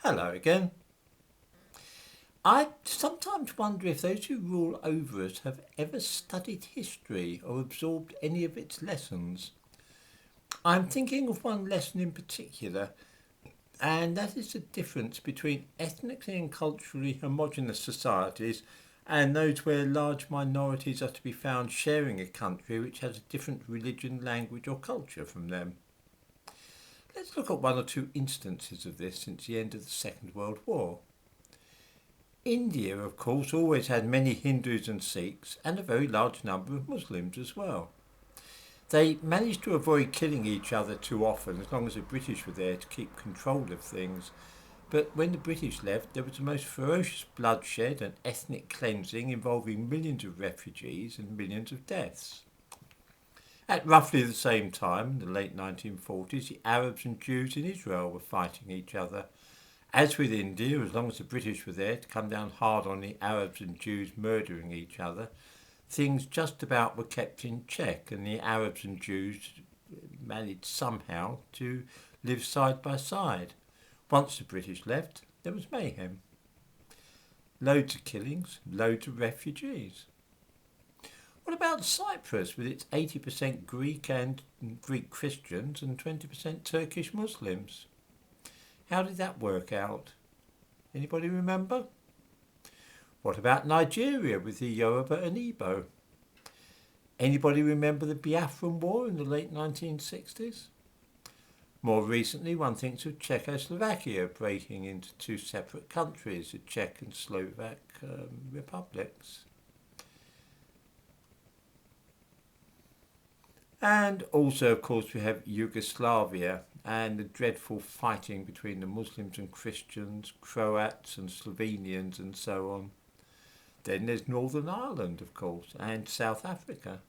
Hello again. I sometimes wonder if those who rule over us have ever studied history or absorbed any of its lessons. I'm thinking of one lesson in particular, and that is the difference between ethnically and culturally homogenous societies and those where large minorities are to be found sharing a country which has a different religion, language, or culture from them. Let's look at one or two instances of this since the end of the Second World War. India, of course, always had many Hindus and Sikhs and a very large number of Muslims as well. They managed to avoid killing each other too often as long as the British were there to keep control of things. But when the British left, there was the most ferocious bloodshed and ethnic cleansing involving millions of refugees and millions of deaths. At roughly the same time, in the late 1940s, the Arabs and Jews in Israel were fighting each other. As with India, as long as the British were there to come down hard on the Arabs and Jews murdering each other, things just about were kept in check, and the Arabs and Jews managed somehow to live side by side. Once the British left, there was mayhem. Loads of killings, loads of refugees. What about Cyprus with its 80% Greek and Greek Christians and 20% Turkish Muslims? How did that work out? Anybody remember? What about Nigeria with the Yoruba and Igbo? Anybody remember the Biafran War in the late 1960s? More recently, one thinks of Czechoslovakia breaking into two separate countries, the Czech and Slovak republics. And also, of course, we have Yugoslavia and the dreadful fighting between the Muslims and Christians, Croats and Slovenians and so on. Then there's Northern Ireland, of course, and South Africa.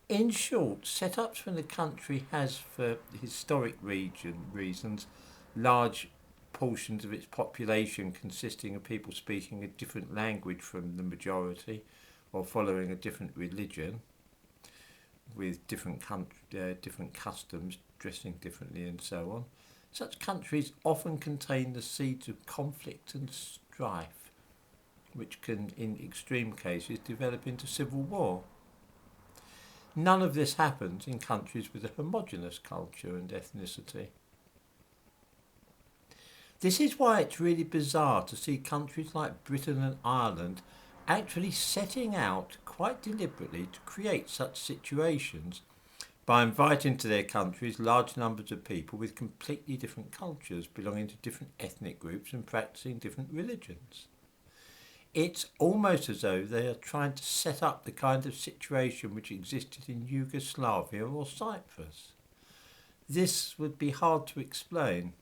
In short, setups when the country has, for historic reasons, large portions of its population consisting of people speaking a different language from the majority or following a different religion, with different customs, dressing differently and so on. Such countries often contain the seeds of conflict and strife, which can, in extreme cases, develop into civil war. None of this happens in countries with a homogeneous culture and ethnicity. This is why it's really bizarre to see countries like Britain and Ireland actually setting out quite deliberately to create such situations by inviting to their countries large numbers of people with completely different cultures belonging to different ethnic groups and practicing different religions. It's almost as though they are trying to set up the kind of situation which existed in Yugoslavia or Cyprus. This would be hard to explain.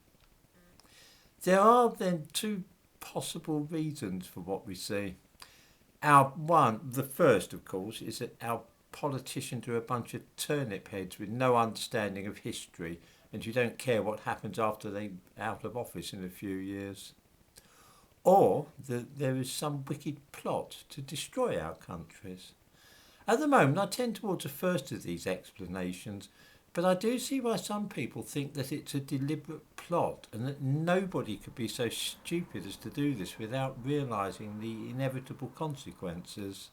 There are then two possible reasons for what we see. The first, of course, is that our politicians are a bunch of turnip heads with no understanding of history and who don't care what happens after they're out of office in a few years. Or that there is some wicked plot to destroy our countries. At the moment, I tend towards the first of these explanations, but I do see why some people think that it's a deliberate plot and that nobody could be so stupid as to do this without realising the inevitable consequences.